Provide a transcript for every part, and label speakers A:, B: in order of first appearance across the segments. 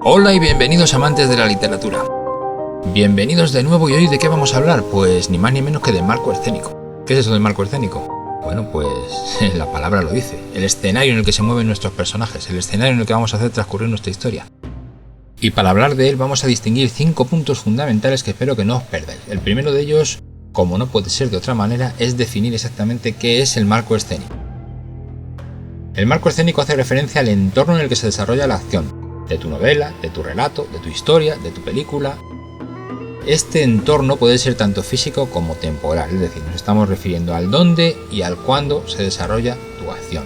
A: Hola y bienvenidos amantes de la literatura. Bienvenidos de nuevo, y hoy ¿de qué vamos a hablar? Pues ni más ni menos que de marco escénico. ¿Qué es eso del marco escénico? Bueno, pues la palabra lo dice, el escenario en el que se mueven nuestros personajes, el escenario en el que vamos a hacer transcurrir nuestra historia. Y para hablar de él vamos a distinguir 5 puntos fundamentales que espero que no os perdáis. El primero de ellos, como no puede ser de otra manera, es definir exactamente qué es el marco escénico. El marco escénico hace referencia al entorno en el que se desarrolla la acción, de tu novela, de tu relato, de tu historia, de tu película. Este entorno puede ser tanto físico como temporal, es decir, nos estamos refiriendo al dónde y al cuándo se desarrolla tu acción.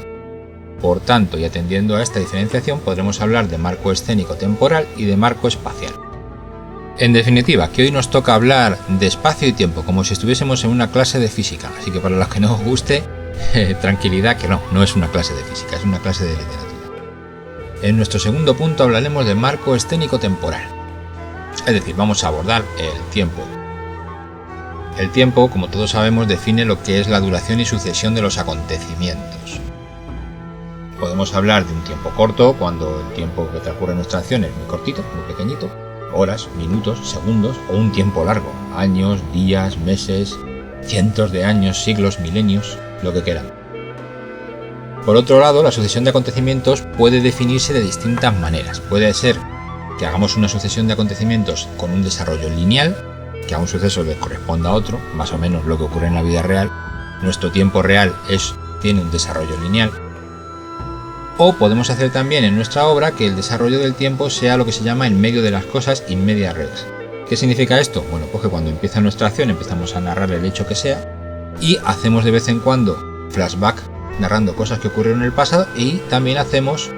A: Por tanto, y atendiendo a esta diferenciación, podremos hablar de marco escénico temporal y de marco espacial. En definitiva, que hoy nos toca hablar de espacio y tiempo, como si estuviésemos en una clase de física, así que para los que no os guste, tranquilidad, que no es una clase de física, es una clase de literatura. En nuestro segundo punto hablaremos de marco escénico temporal, es decir, vamos a abordar el tiempo. El tiempo, como todos sabemos, define lo que es la duración y sucesión de los acontecimientos. Podemos hablar de un tiempo corto, cuando el tiempo que transcurre en nuestra acción es muy cortito, muy pequeñito, horas, minutos, segundos, o un tiempo largo, años, días, meses, cientos de años, siglos, milenios, lo que queran. Por otro lado, la sucesión de acontecimientos puede definirse de distintas maneras. Puede ser que hagamos una sucesión de acontecimientos con un desarrollo lineal, que a un suceso le corresponda a otro, más o menos lo que ocurre en la vida real. Nuestro tiempo real tiene un desarrollo lineal. O podemos hacer también en nuestra obra que el desarrollo del tiempo sea lo que se llama en medio de las cosas, in media res. ¿Qué significa esto? Bueno, pues que cuando empieza nuestra acción empezamos a narrar el hecho que sea y hacemos de vez en cuando flashback narrando cosas que ocurrieron en el pasado, y también hacemos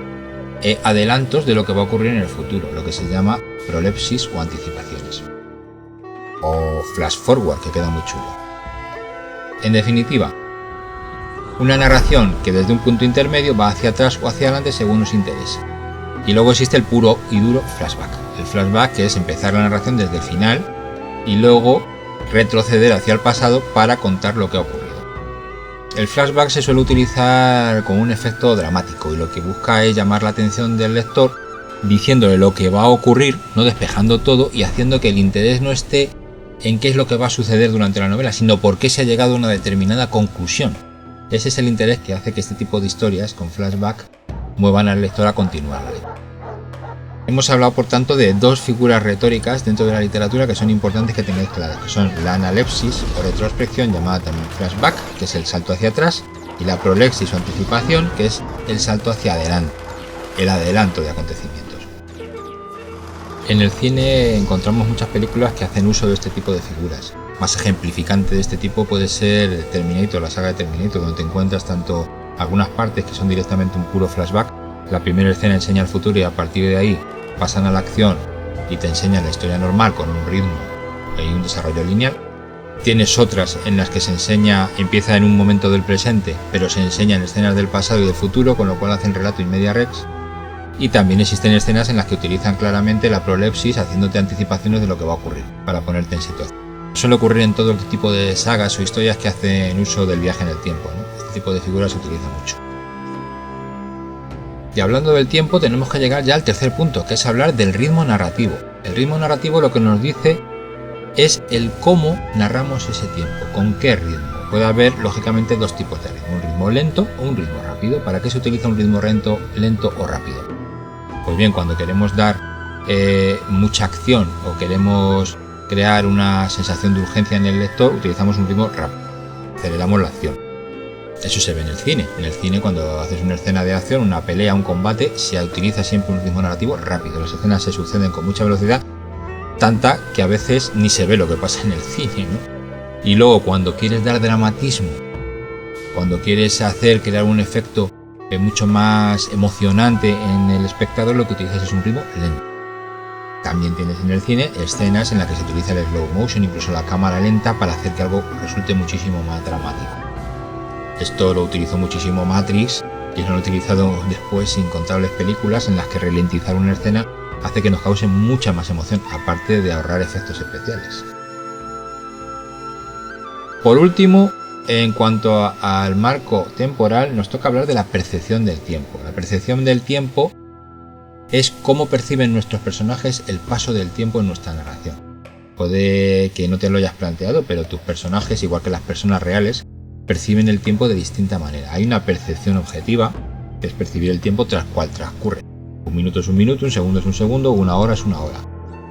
A: adelantos de lo que va a ocurrir en el futuro, lo que se llama prolepsis o anticipaciones. O flash forward, que queda muy chulo. En definitiva, una narración que desde un punto intermedio va hacia atrás o hacia adelante según nos interese. Y luego existe el puro y duro flashback. El flashback, que es empezar la narración desde el final y luego retroceder hacia el pasado para contar lo que ha ocurrido. El flashback se suele utilizar como un efecto dramático y lo que busca es llamar la atención del lector diciéndole lo que va a ocurrir, no despejando todo y haciendo que el interés no esté en qué es lo que va a suceder durante la novela, sino por qué se ha llegado a una determinada conclusión. Ese es el interés que hace que este tipo de historias con flashback muevan al lector a continuar la lectura. Hemos hablado, por tanto, de 2 figuras retóricas dentro de la literatura que son importantes que tengáis claras, que son la analepsis o retrospección, llamada también flashback, que es el salto hacia atrás, y la prolepsis o anticipación, que es el salto hacia adelante, el adelanto de acontecimientos. En el cine encontramos muchas películas que hacen uso de este tipo de figuras. Más ejemplificante de este tipo puede ser Terminator, la saga de Terminator, donde te encuentras tanto algunas partes que son directamente un puro flashback. La primera escena enseña el futuro y a partir de ahí pasan a la acción y te enseñan la historia normal con un ritmo y un desarrollo lineal. Tienes otras en las que empieza en un momento del presente, pero se enseñan escenas del pasado y del futuro, con lo cual hacen relato in media res. Y también existen escenas en las que utilizan claramente la prolepsis, haciéndote anticipaciones de lo que va a ocurrir, para ponerte en situación. Suele ocurrir en todo este tipo de sagas o historias que hacen uso del viaje en el tiempo, ¿no? Este tipo de figuras se utiliza mucho. Y hablando del tiempo, tenemos que llegar ya al tercer punto, que es hablar del ritmo narrativo. El ritmo narrativo lo que nos dice es el cómo narramos ese tiempo, con qué ritmo. Puede haber, lógicamente, 2 tipos de ritmo, un ritmo lento o un ritmo rápido. ¿Para qué se utiliza un ritmo lento o rápido? Pues bien, cuando queremos dar mucha acción o queremos crear una sensación de urgencia en el lector, utilizamos un ritmo rápido, aceleramos la acción. Eso se ve en el cine. En el cine, cuando haces una escena de acción, una pelea, un combate, se utiliza siempre un ritmo narrativo rápido. Las escenas se suceden con mucha velocidad, tanta que a veces ni se ve lo que pasa en el cine, ¿no? Y luego, cuando quieres dar dramatismo, cuando quieres crear un efecto mucho más emocionante en el espectador, lo que utilizas es un ritmo lento. También tienes en el cine escenas en las que se utiliza el slow motion, incluso la cámara lenta, para hacer que algo resulte muchísimo más dramático. Esto lo utilizó muchísimo Matrix y lo han utilizado después incontables películas en las que ralentizar una escena hace que nos cause mucha más emoción, aparte de ahorrar efectos especiales. Por último, en cuanto al marco temporal, nos toca hablar de la percepción del tiempo. La percepción del tiempo es cómo perciben nuestros personajes el paso del tiempo en nuestra narración. Puede que no te lo hayas planteado, pero tus personajes, igual que las personas reales, perciben el tiempo de distinta manera. Hay una percepción objetiva, que es percibir el tiempo tras cual transcurre. Un minuto es un minuto, un segundo es un segundo, una hora es una hora.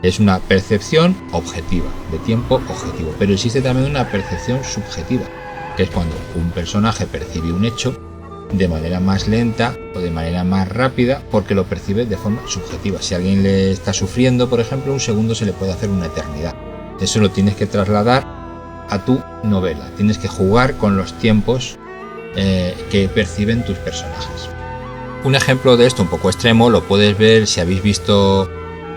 A: Es una percepción objetiva, de tiempo objetivo. Pero existe también una percepción subjetiva, que es cuando un personaje percibe un hecho de manera más lenta o de manera más rápida porque lo percibe de forma subjetiva. Si alguien le está sufriendo, por ejemplo, un segundo se le puede hacer una eternidad. Eso lo tienes que trasladar a tu novela. Tienes que jugar con los tiempos que perciben tus personajes. Un ejemplo de esto un poco extremo lo puedes ver si habéis visto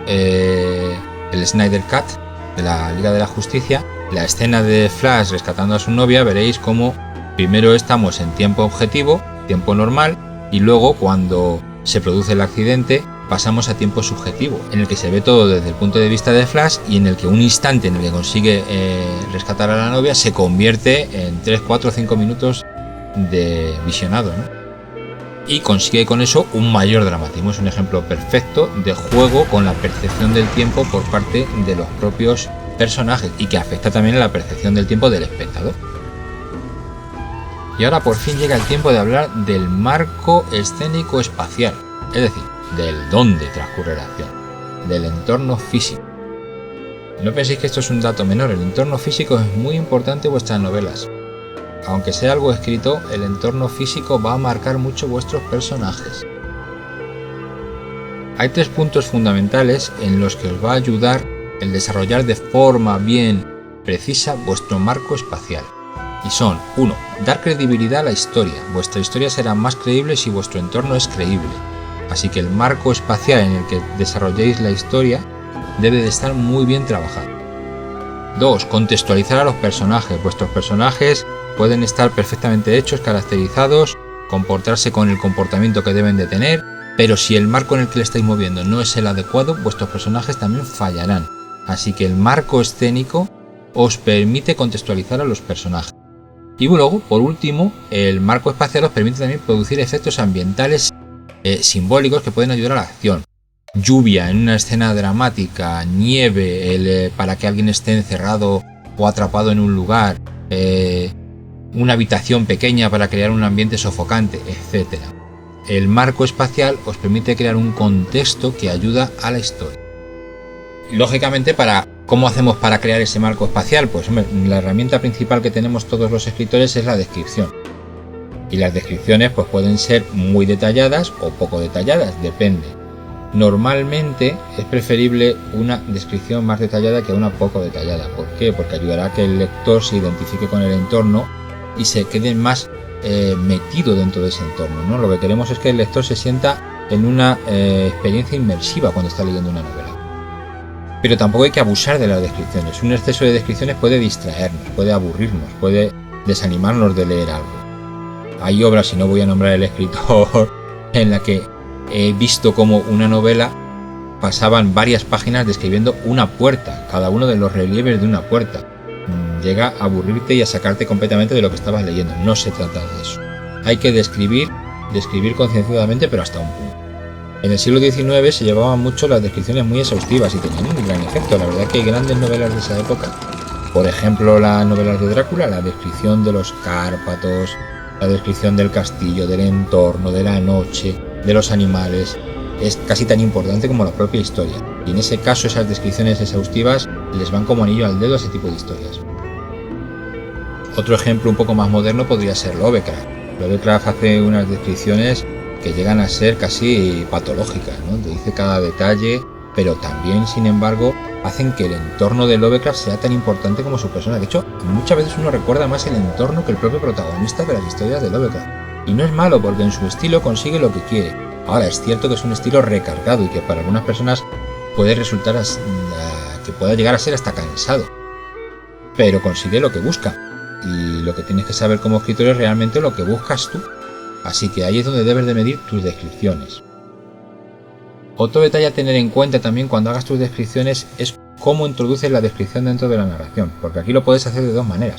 A: el Snyder Cut de la Liga de la Justicia. La escena de Flash rescatando a su novia, veréis cómo primero estamos en tiempo objetivo, tiempo normal, y luego cuando se produce el accidente pasamos a tiempo subjetivo, en el que se ve todo desde el punto de vista de Flash y en el que un instante en el que consigue rescatar a la novia se convierte en 3, 4, 5 minutos de visionado, ¿no? Y consigue con eso un mayor dramatismo. Es un ejemplo perfecto de juego con la percepción del tiempo por parte de los propios personajes y que afecta también a la percepción del tiempo del espectador. Y ahora por fin llega el tiempo de hablar del marco escénico espacial, es decir, del dónde transcurre la acción, del entorno físico. No penséis que esto es un dato menor, el entorno físico es muy importante en vuestras novelas. Aunque sea algo escrito, el entorno físico va a marcar mucho vuestros personajes. Hay 3 puntos fundamentales en los que os va a ayudar el desarrollar de forma bien precisa vuestro marco espacial. Y son: 1. Dar credibilidad a la historia. Vuestra historia será más creíble si vuestro entorno es creíble. Así que el marco espacial en el que desarrolléis la historia debe de estar muy bien trabajado. 2. Contextualizar a los personajes. Vuestros personajes pueden estar perfectamente hechos, caracterizados, comportarse con el comportamiento que deben de tener, pero si el marco en el que le estáis moviendo no es el adecuado, vuestros personajes también fallarán. Así que el marco escénico os permite contextualizar a los personajes. Y luego, por último, el marco espacial os permite también producir efectos ambientales simbólicos que pueden ayudar a la acción. Lluvia en una escena dramática, nieve para que alguien esté encerrado o atrapado en un lugar, una habitación pequeña para crear un ambiente sofocante, etc. El marco espacial os permite crear un contexto que ayuda a la historia. Lógicamente, ¿cómo hacemos para crear ese marco espacial? Pues hombre, la herramienta principal que tenemos todos los escritores es la descripción. Y las descripciones pues pueden ser muy detalladas o poco detalladas, depende. Normalmente es preferible una descripción más detallada que una poco detallada. ¿Por qué? Porque ayudará a que el lector se identifique con el entorno y se quede más metido dentro de ese entorno, ¿no? Lo que queremos es que el lector se sienta en una experiencia inmersiva cuando está leyendo una novela. Pero tampoco hay que abusar de las descripciones. Un exceso de descripciones puede distraernos, puede aburrirnos, puede desanimarnos de leer algo. Hay obras, y no voy a nombrar el escritor, en la que he visto como una novela pasaban varias páginas describiendo una puerta, cada uno de los relieves de una puerta. Llega a aburrirte y a sacarte completamente de lo que estabas leyendo. No se trata de eso. Hay que describir concienciadamente, pero hasta un punto. En el siglo XIX se llevaban mucho las descripciones muy exhaustivas y tenían un gran efecto. La verdad que hay grandes novelas de esa época. Por ejemplo, las novelas de Drácula, la descripción de los Cárpatos, la descripción del castillo, del entorno, de la noche, de los animales, es casi tan importante como la propia historia. Y en ese caso esas descripciones exhaustivas les van como anillo al dedo a ese tipo de historias. Otro ejemplo un poco más moderno podría ser Lovecraft. Lovecraft hace unas descripciones que llegan a ser casi patológicas, ¿no? Te dice cada detalle, pero también, sin embargo, hacen que el entorno de Lovecraft sea tan importante como su persona. De hecho, muchas veces uno recuerda más el entorno que el propio protagonista de las historias de Lovecraft. Y no es malo, porque en su estilo consigue lo que quiere. Ahora, es cierto que es un estilo recargado y que para algunas personas puede resultar que pueda llegar a ser hasta cansado. Pero consigue lo que busca. Y lo que tienes que saber como escritor es realmente lo que buscas tú. Así que ahí es donde debes de medir tus descripciones. Otro detalle a tener en cuenta también cuando hagas tus descripciones es cómo introduces la descripción dentro de la narración, porque aquí lo puedes hacer de dos maneras.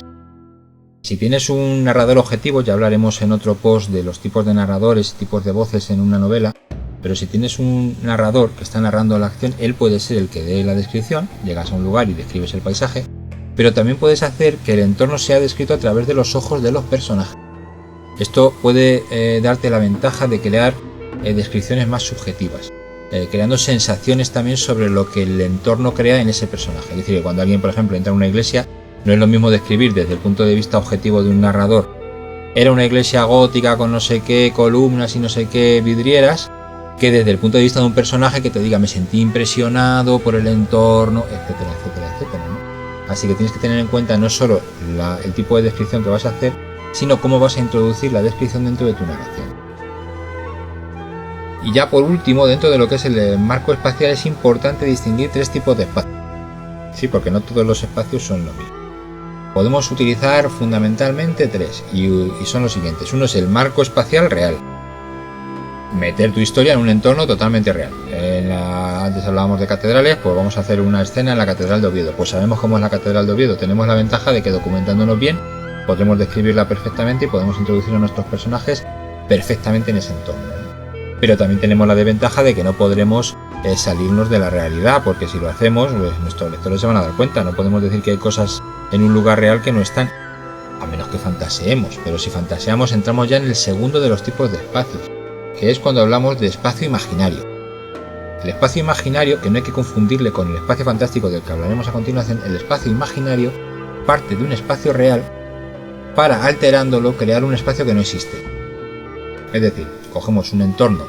A: Si tienes un narrador objetivo, ya hablaremos en otro post de los tipos de narradores y tipos de voces en una novela, Pero si tienes un narrador que está narrando la acción, él puede ser el que dé la descripción, llegas a un lugar y describes el paisaje, pero también puedes hacer que el entorno sea descrito a través de los ojos de los personajes. Esto puede darte la ventaja de crear descripciones más subjetivas, creando sensaciones también sobre lo que el entorno crea en ese personaje. Es decir, que cuando alguien, por ejemplo, entra en una iglesia, no es lo mismo describir desde el punto de vista objetivo de un narrador: era una iglesia gótica con no sé qué columnas y no sé qué vidrieras, que desde el punto de vista de un personaje que te diga me sentí impresionado por el entorno, etcétera, etcétera, etcétera, ¿no? Así que tienes que tener en cuenta no solo el tipo de descripción que vas a hacer, sino cómo vas a introducir la descripción dentro de tu narración. Y ya por último, dentro de lo que es el marco espacial, es importante distinguir tres tipos de espacios. Sí, porque no todos los espacios son lo mismo. Podemos utilizar fundamentalmente tres, y son los siguientes. Uno es el marco espacial real. Meter tu historia en un entorno totalmente real. Antes hablábamos de catedrales, pues vamos a hacer una escena en la Catedral de Oviedo. Pues sabemos cómo es la Catedral de Oviedo. Tenemos la ventaja de que, documentándonos bien, podremos describirla perfectamente y podemos introducir a nuestros personajes perfectamente en ese entorno. Pero también tenemos la desventaja de que no podremos salirnos de la realidad, porque si lo hacemos, pues nuestros lectores se van a dar cuenta. No podemos decir que hay cosas en un lugar real que no están, a menos que fantaseemos. Pero si fantaseamos, entramos ya en el segundo de los tipos de espacios, que es cuando hablamos de espacio imaginario. El espacio imaginario, que no hay que confundirle con el espacio fantástico del que hablaremos a continuación, el espacio imaginario parte de un espacio real para, alterándolo, crear un espacio que no existe. Es decir, cogemos un entorno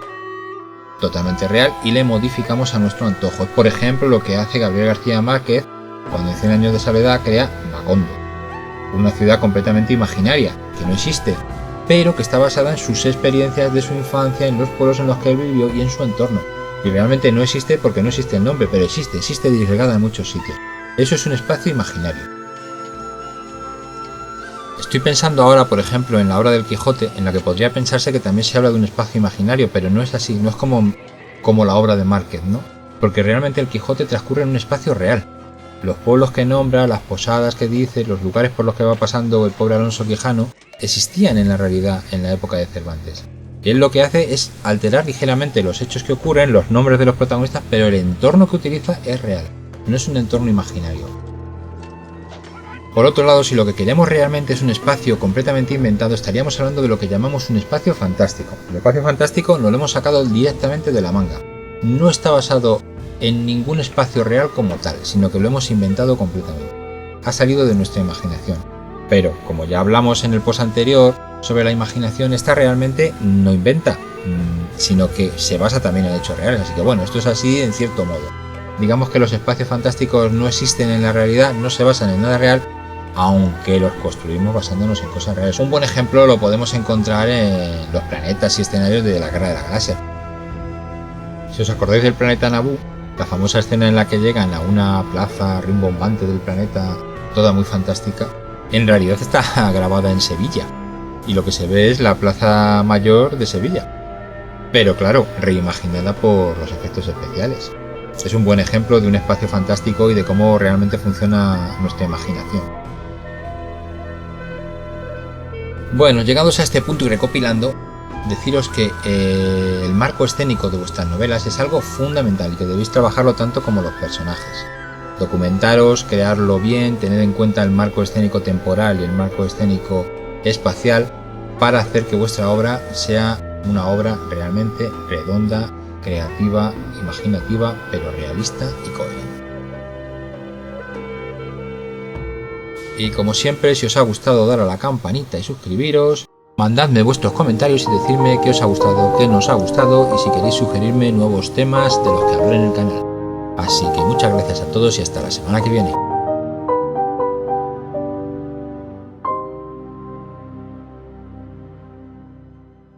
A: totalmente real y le modificamos a nuestro antojo. Por ejemplo, lo que hace Gabriel García Márquez cuando en 100 años de soledad crea Macondo, una ciudad completamente imaginaria, que no existe, pero que está basada en sus experiencias de su infancia, en los pueblos en los que él vivió y en su entorno. Y realmente no existe porque no existe el nombre, pero existe disgregada en muchos sitios. Eso es un espacio imaginario. Estoy pensando ahora, por ejemplo, en la obra del Quijote, en la que podría pensarse que también se habla de un espacio imaginario, pero no es así, no es como la obra de Márquez, ¿no? Porque realmente el Quijote transcurre en un espacio real. Los pueblos que nombra, las posadas que dice, los lugares por los que va pasando el pobre Alonso Quijano, existían en la realidad en la época de Cervantes. Y él lo que hace es alterar ligeramente los hechos que ocurren, los nombres de los protagonistas, pero el entorno que utiliza es real, no es un entorno imaginario. Por otro lado, si lo que queremos realmente es un espacio completamente inventado, estaríamos hablando de lo que llamamos un espacio fantástico. El espacio fantástico nos lo hemos sacado directamente de la manga. No está basado en ningún espacio real como tal, sino que lo hemos inventado completamente. Ha salido de nuestra imaginación. Pero, como ya hablamos en el post anterior sobre la imaginación, esta realmente no inventa, sino que se basa también en hechos reales. Así que bueno, esto es así en cierto modo. Digamos que los espacios fantásticos no existen en la realidad, no se basan en nada real, aunque los construimos basándonos en cosas reales. Un buen ejemplo lo podemos encontrar en los planetas y escenarios de la Guerra de la Galaxia. Si os acordáis del planeta Naboo, la famosa escena en la que llegan a una plaza rimbombante del planeta, toda muy fantástica, en realidad está grabada en Sevilla, y lo que se ve es la Plaza Mayor de Sevilla, pero claro, reimaginada por los efectos especiales. Es un buen ejemplo de un espacio fantástico y de cómo realmente funciona nuestra imaginación. Bueno, llegados a este punto y recopilando, deciros que el marco escénico de vuestras novelas es algo fundamental y que debéis trabajarlo tanto como los personajes. Documentaros, crearlo bien, tener en cuenta el marco escénico temporal y el marco escénico espacial para hacer que vuestra obra sea una obra realmente redonda, creativa, imaginativa, pero realista y coherente. Y como siempre, si os ha gustado, dar a la campanita y suscribiros. Mandadme vuestros comentarios y decidme qué os ha gustado, qué no os ha gustado y si queréis sugerirme nuevos temas de los que hablo en el canal. Así que muchas gracias a todos y hasta la semana que viene.